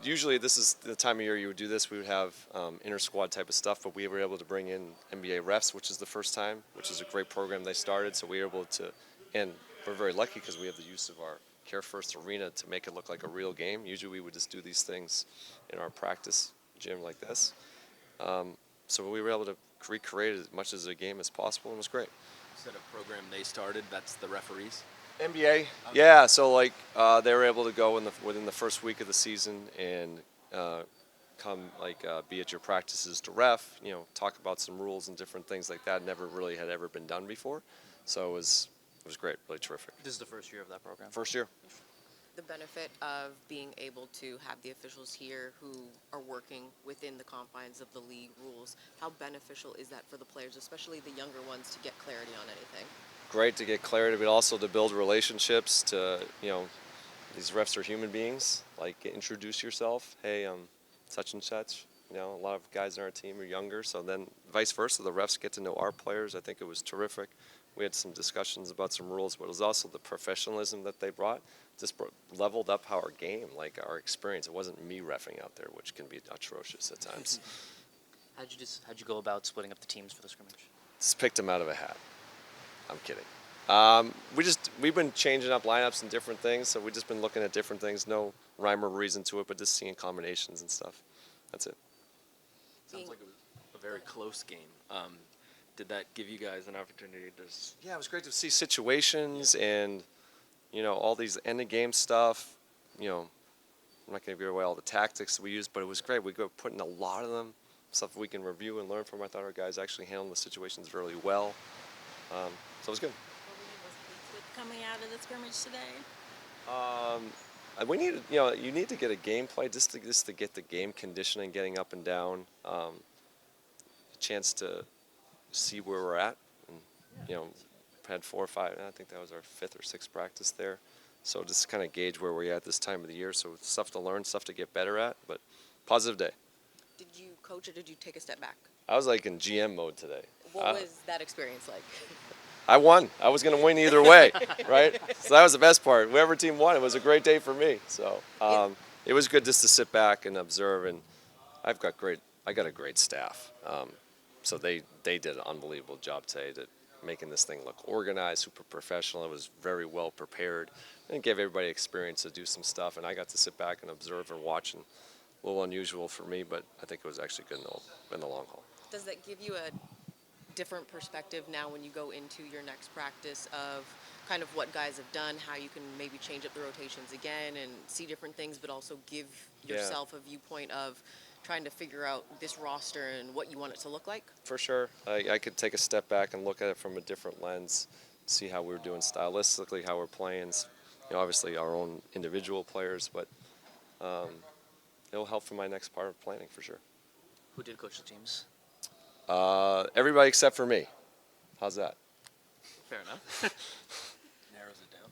usually this is the time of year you would do this. We would have inter-squad type of stuff, but we were able to bring in NBA refs, which is the first time, which is a great program they started. So we were able to, and we're very lucky because we have the use of our Care First arena to make it look like a real game. Usually we would just do these things in our practice gym like this. So we were able to recreate as much as a game as possible, and it was great. You said a program they started, that's the referees? NBA, yeah. So like they were able to go within the first week of the season and come be at your practices to ref, talk about some rules and different things like that. Never really had ever been done before, so it was great, really terrific. This is the first year of that program. First year. The benefit of being able to have the officials here who are working within the confines of the league rules, how beneficial is that for the players, especially the younger ones, to get clarity on anything? Great to get clarity, but also to build relationships. These refs are human beings. Like, introduce yourself. Hey, I'm such and such. A lot of guys on our team are younger, so then vice versa. The refs get to know our players. I think it was terrific. We had some discussions about some rules, but it was also the professionalism that they brought. Just leveled up our game, like our experience. It wasn't me reffing out there, which can be atrocious at times. How'd you go about splitting up the teams for the scrimmage? Just picked them out of a hat. I'm kidding. We've been changing up lineups and different things, so we've just been looking at different things. No rhyme or reason to it, but just seeing combinations and stuff. That's it. Sounds like it was a very close game. Did that give you guys an opportunity to? Yeah, it was great to see situations and all these end of game stuff. I'm not going to give away all the tactics we used, but it was great. We go put in a lot of them, stuff we can review and learn from. I thought our guys actually handled the situations really well, so it was good. Coming out of the scrimmage today? We needed, you need to get a gameplay just to get the game conditioning, getting up and down, a chance to see where we're at, and had 4 or 5. I think that was our 5th or 6th practice there. So just kind of gauge where we're at this time of the year. So stuff to learn, stuff to get better at, but positive day. Did you coach or did you take a step back? I was like in GM mode today. What was that experience like? I won. I was going to win either way, right? So that was the best part. Whoever team won, it was a great day for me. So it was good just to sit back and observe. And I got a great staff. So they did an unbelievable job today to making this thing look organized, super professional. It was very well prepared, and it gave everybody experience to do some stuff. And I got to sit back and observe and watch, and a little unusual for me, but I think it was actually good in the long haul. Does that give you a different perspective now when you go into your next practice of kind of what guys have done, how you can maybe change up the rotations again and see different things, but also give yourself a viewpoint of trying to figure out this roster and what you want it to look like? For sure. I could take a step back and look at it from a different lens, see how we're doing stylistically, how we're playing. Obviously our own individual players, but it'll help for my next part of planning for sure. Who did coach the teams? Everybody except for me. How's that? Fair enough. Narrows it down.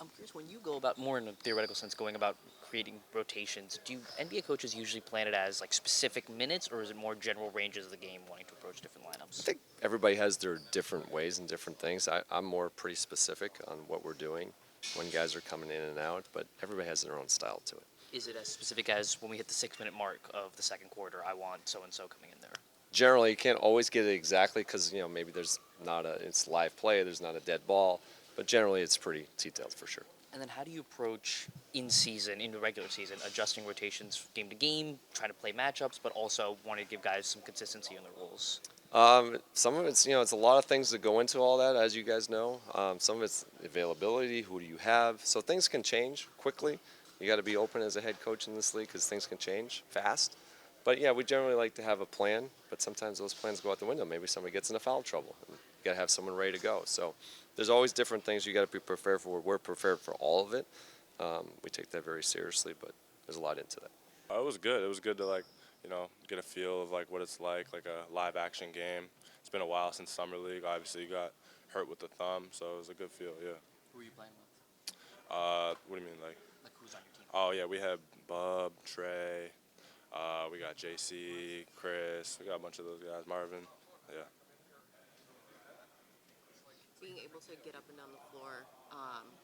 I'm curious, when you go about, more in a theoretical sense, going about creating rotations, do NBA coaches usually plan it as like specific minutes, or is it more general ranges of the game, wanting to approach different lineups? I think everybody has their different ways and different things. I'm more pretty specific on what we're doing when guys are coming in and out, but everybody has their own style to it. Is it as specific as when we hit the 6-minute mark of the second quarter, I want so-and-so coming in there? Generally, you can't always get it exactly because, maybe it's live play, there's not a dead ball, but generally it's pretty detailed for sure. And then how do you approach in the regular season, adjusting rotations game to game, trying to play matchups, but also wanting to give guys some consistency in the rules? Some of it's, it's a lot of things that go into all that, as you guys know. Some of it's availability, who do you have? So things can change quickly. You got to be open as a head coach in this league because things can change fast. But yeah, we generally like to have a plan, but sometimes those plans go out the window. Maybe somebody gets into foul trouble. You got to have someone ready to go. So there's always different things you got to be prepared for. We're prepared for all of it. We take that very seriously, but there's a lot into that. It was good. It was good to get a feel of what it's like a live action game. It's been a while since summer league. Obviously, you got hurt with the thumb, so it was a good feel. Yeah. Who are you playing with? What do you mean, Like who's on your team? Oh yeah, we had Bub, Trey. We got JC, Chris. We got a bunch of those guys. Marvin. Yeah. Being able to get up and down the floor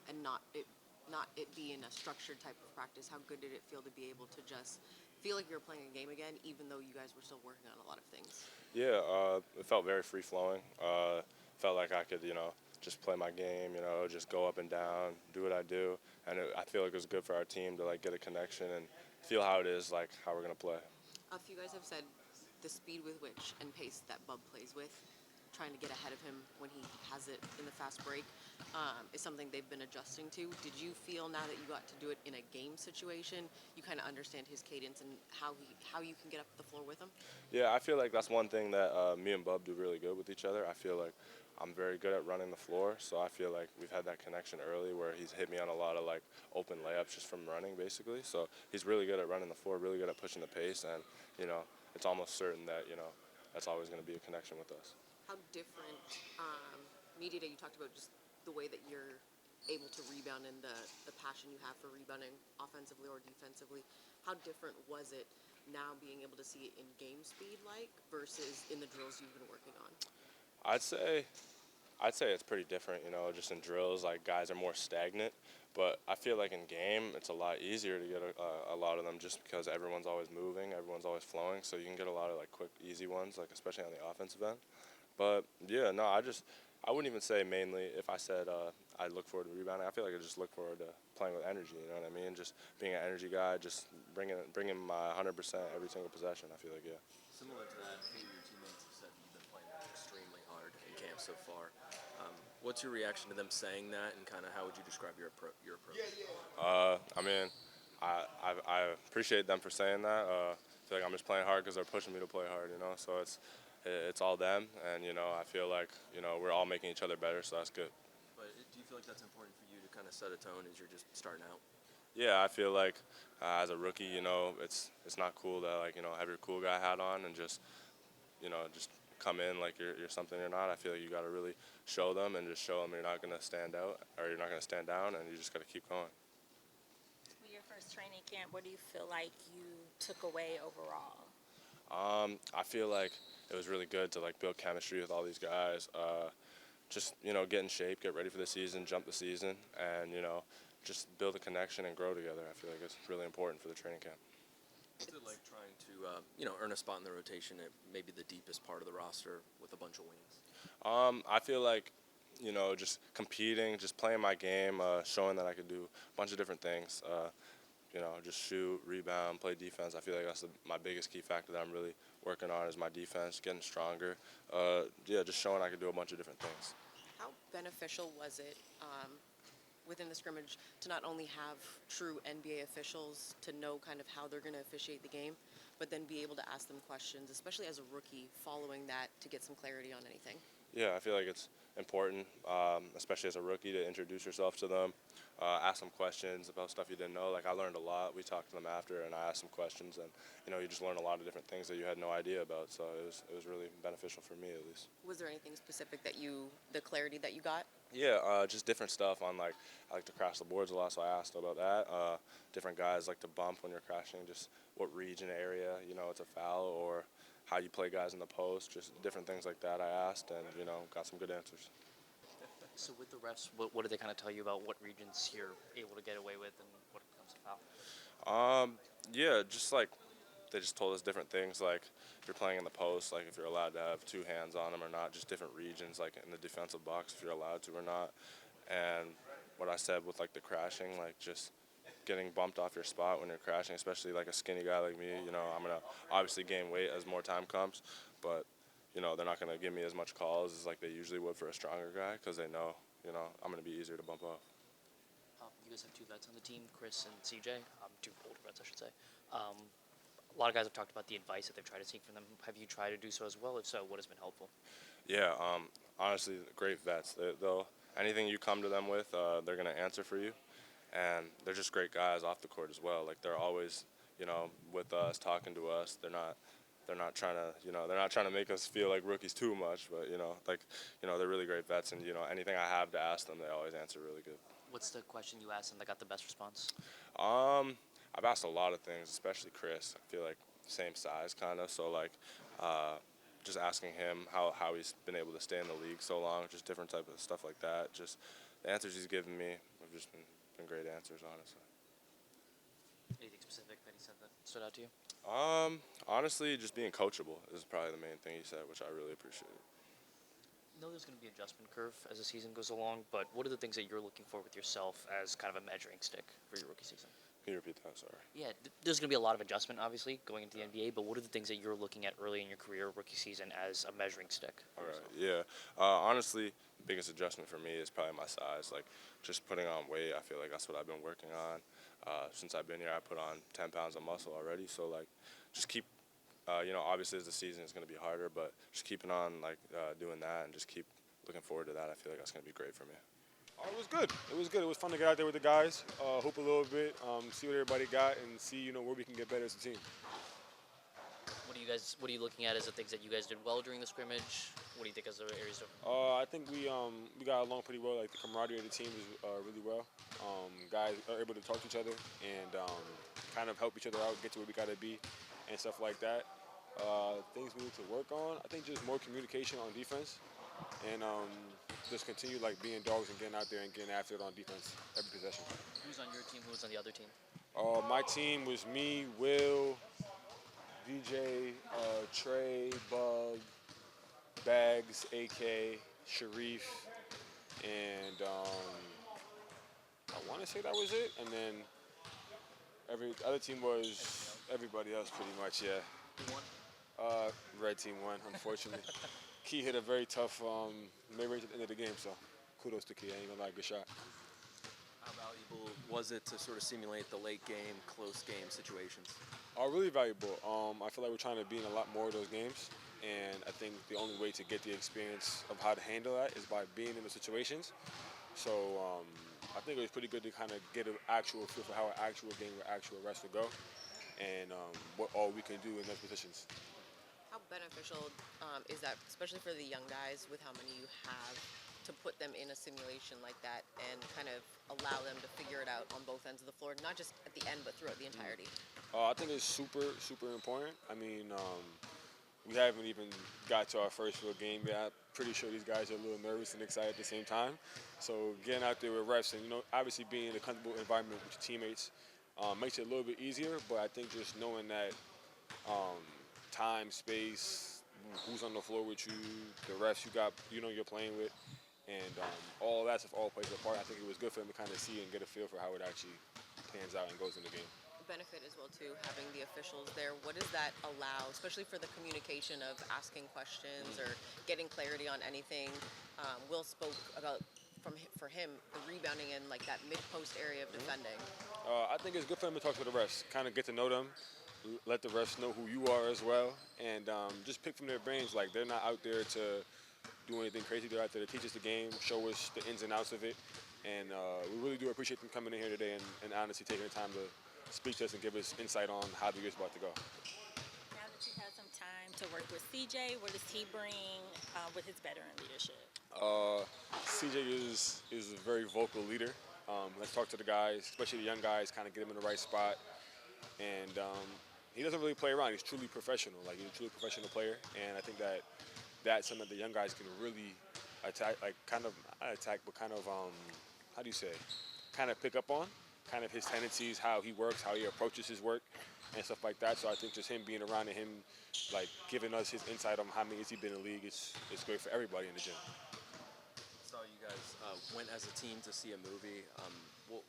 and not it not it being a structured type of practice, how good did it feel to be able to just feel like you were playing a game again, even though you guys were still working on a lot of things? Yeah, it felt very free flowing. Felt like I could, just play my game, just go up and down, do what I do, and I feel like it was good for our team to like get a connection and feel how it is, like how we're gonna play. A few guys have said the speed with which and pace that Bub plays with, trying to get ahead of him when he has it in the fast break, is something they've been adjusting to. Did you feel now that you got to do it in a game situation, you kind of understand his cadence and how you can get up the floor with him? Yeah, I feel like that's one thing that me and Bub do really good with each other. I feel like I'm very good at running the floor, so I feel like we've had that connection early where he's hit me on a lot of like open layups just from running basically. So he's really good at running the floor, really good at pushing the pace, and it's almost certain that that's always going to be a connection with us. How different, media day, you talked about just the way that you're able to rebound and the passion you have for rebounding offensively or defensively. How different was it now being able to see it in game speed versus in the drills you've been working on? I'd say it's pretty different, just in drills, like guys are more stagnant, but I feel like in game it's a lot easier to get a lot of them just because everyone's always moving, everyone's always flowing, so you can get a lot of like quick, easy ones, like especially on the offensive end. But yeah, no, I wouldn't even say mainly if I said I look forward to rebounding. I feel like I just look forward to playing with energy, you know what I mean? Just being an energy guy, just bringing my 100% every single possession, I feel like, yeah. Similar to that, a few of your teammates have said you've been playing extremely hard in camp so far. What's your reaction to them saying that, and kind of how would you describe your approach? I mean, I appreciate them for saying that. I feel like I'm just playing hard because they're pushing me to play hard, So it's all them, and I feel like we're all making each other better, so that's good. But do you feel like that's important for you to kind of set a tone as you're just starting out? Yeah, I feel like as a rookie, it's not cool to have your cool guy hat on and just just come in like you're something you're not. I feel like you got to really show them and just show them you're not going to stand out or you're not going to stand down, and you just got to keep going. With your first training camp, what do you feel like you took away overall? I feel like it was really good to like build chemistry with all these guys. Just get in shape, get ready for the season, jump the season, and just build a connection and grow together. I feel like it's really important for the training camp. What's it like trying to earn a spot in the rotation at maybe the deepest part of the roster with a bunch of wings? I feel like just competing, just playing my game, showing that I could do a bunch of different things. Just shoot, rebound, play defense. I feel like that's my biggest key factor that I'm really working on is my defense, getting stronger. Just showing I can do a bunch of different things. How beneficial was it within the scrimmage to not only have true NBA officials to know kind of how they're going to officiate the game, but then be able to ask them questions, especially as a rookie, following that to get some clarity on anything? Yeah, I feel like it's important, especially as a rookie, to introduce yourself to them, ask them questions about stuff you didn't know. Like I learned a lot. We talked to them after, and I asked them questions, and you just learn a lot of different things that you had no idea about. So it was really beneficial for me at least. Was there anything specific that the clarity that you got? Yeah, just different stuff on I like to crash the boards a lot, so I asked about that. Different guys like to bump when you're crashing, just what region area, it's a foul, or how you play guys in the post, just different things like that I asked, and, got some good answers. So with the refs, what did they kind of tell you about what regions you're able to get away with and what comes to foul? Yeah, just they just told us different things, like if you're playing in the post, like if you're allowed to have two hands on them or not, just different regions, like in the defensive box, if you're allowed to or not. And what I said with the crashing, just getting bumped off your spot when you're crashing, especially like a skinny guy like me, I'm going to obviously gain weight as more time comes, but they're not going to give me as much calls as they usually would for a stronger guy because they know, I'm going to be easier to bump off. You guys have two vets on the team, Chris and CJ, two older vets, I should say. A lot of guys have talked about the advice that they've tried to seek from them. Have you tried to do so as well? If so, what has been helpful? Yeah, honestly, great vets. They'll anything you come to them with, they're going to answer for you. And they're just great guys off the court as well. They're always, with us, talking to us. They're not trying to make us feel like rookies too much. But they're really great vets, and anything I have to ask them, they always answer really good. What's the question you asked them that got the best response? I've asked a lot of things, especially Chris. I feel like same size kind of, so just asking him how he's been able to stay in the league so long, just different type of stuff like that. Just the answers he's given me have just been been great answers, honestly. Anything specific that he said that stood out to you? Honestly, just being coachable is probably the main thing he said, which I really appreciated. I know there's going to be an adjustment curve as the season goes along, but what are the things that you're looking for with yourself as kind of a measuring stick for your rookie season? Can you repeat that? Sorry. Yeah, there's going to be a lot of adjustment, obviously, going into the NBA, but what are the things that you're looking at early in your career, rookie season, as a measuring stick? All right. Yeah. Honestly, the biggest adjustment for me is probably my size. Like, just putting on weight. I feel like that's what I've been working on. Since I've been here, I put on 10 pounds of muscle already. So, like, just keep, obviously as the season is going to be harder, but just keeping on, like, doing that and just keep looking forward to that. I feel like that's going to be great for me. It was good. It was good. It was fun to get out there with the guys, hoop a little bit, see what everybody got, and see, where we can get better as a team. What are you looking at as the things that you guys did well during the scrimmage? What do you think as the areas of? I think we got along pretty well. Like, the camaraderie of the team is really well. Guys are able to talk to each other and kind of help each other out, get to where we got to be, and stuff like that. Things we need to work on, I think just more communication on defense, and just continue like being dogs and getting out there and getting after it on defense every possession. Who's on your team? Who's on the other team? My team was me, Will, DJ, Trey, Bug, Bags, AK, Sharif, and I want to say that was it. And then every other team was everybody else pretty much, yeah. Who won? Red team won, unfortunately. Key hit a very tough mid-range at the end of the game, so kudos to Key. I ain't gonna lie, good shot. How valuable was it to sort of simulate the late game, close game situations? Really valuable. I feel like we're trying to be in a lot more of those games, and I think the only way to get the experience of how to handle that is by being in the situations. So I think it was pretty good to kind of get an actual feel for how an actual game with actual rest would go, and what all we can do in those positions. How beneficial is that, especially for the young guys, with how many you have, to put them in a simulation like that and kind of allow them to figure it out on both ends of the floor, not just at the end, but throughout the entirety? I think it's super, super important. I mean, we haven't even got to our first real game yet. I'm pretty sure these guys are a little nervous and excited at the same time. So getting out there with refs and, obviously being in a comfortable environment with your teammates makes it a little bit easier, but I think just knowing that time, space, who's on the floor with you, the refs you got, you're playing with, and all that stuff all plays a part. I think it was good for them to kind of see and get a feel for how it actually pans out and goes in the game. Benefit as well too, having the officials there. What does that allow, especially for the communication of asking questions or getting clarity on anything? Will spoke about for him the rebounding in like that mid-post area of defending. I think it's good for them to talk to the refs, kind of get to know them, let the refs know who you are as well, and just pick from their brains. Like, they're not out there to do anything crazy. They're out there to teach us the game, show us the ins and outs of it, and we really do appreciate them coming in here today and honestly taking the time to speak to us and give us insight on how the year's about to go. Now that you've had some time to work with CJ, what does he bring with his veteran leadership? CJ is a very vocal leader. Let's talk to the guys, especially the young guys, kind of get them in the right spot. And he doesn't really play around. He's truly professional. Like, he's a truly professional player. And I think that's something that the young guys can really attack, like kind of, not attack, but kind of, how do you say, kind of pick up on. Kind of his tendencies, how he works, how he approaches his work, and stuff like that. So I think just him being around and him, like, giving us his insight on how many years he's been in the league, it's great for everybody in the gym. Saw you guys went as a team to see a movie.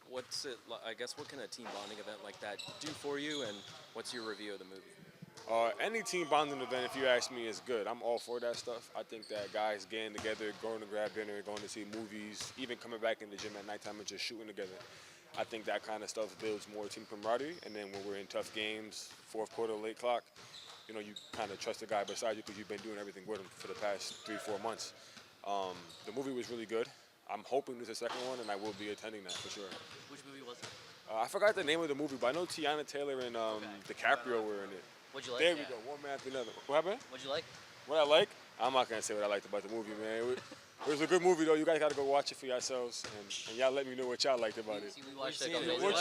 What's it? I guess what can a team bonding event like that do for you, and what's your review of the movie? Any team bonding event, if you ask me, is good. I'm all for that stuff. I think that guys getting together, going to grab dinner, going to see movies, even coming back in the gym at nighttime and just shooting together. I think that kind of stuff builds more team camaraderie. And then when we're in tough games, fourth quarter, late clock, you kind of trust the guy beside you because you've been doing everything with him for the past 3-4 months. The movie was really good. I'm hoping there's a second one, and I will be attending that for sure. Which movie was it? I forgot the name of the movie, but I know Tiana Taylor and DiCaprio were in it. What'd you like? There we go, one man after another. What happened? What'd you like? What I like? I'm not going to say what I liked about the movie, man. It was a good movie, though. You guys got to go watch it for yourselves, and y'all let me know what y'all liked about it. See, we watched it.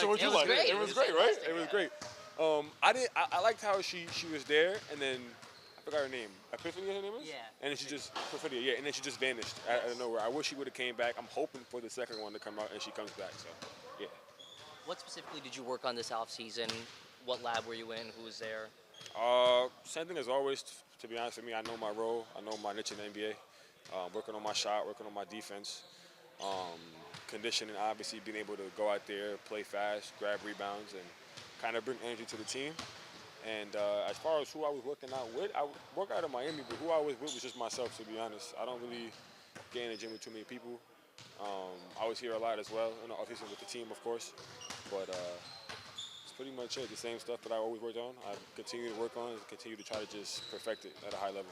What you like? It was great, right? It was great. I liked how she was there, and then I forgot her name. Epiphany, her name is? Yeah. And then she just and then she just vanished out of nowhere. I wish she would have came back. I'm hoping for the second one to come out, and she comes back. So, yeah. What specifically did you work on this off season? What lab were you in? Who was there? Same thing as always. To be honest with me, I know my role. I know my niche in the NBA. Working on my shot, working on my defense, conditioning. Obviously, being able to go out there, play fast, grab rebounds, and kind of bring energy to the team. And as far as who I was working out with, I work out in Miami, but who I was with was just myself. To be honest, I don't really get in the gym with too many people. I was here a lot as well, obviously with the team, of course. But it's pretty much it. The same stuff that I always worked on. I continue to work on and continue to try to just perfect it at a high level.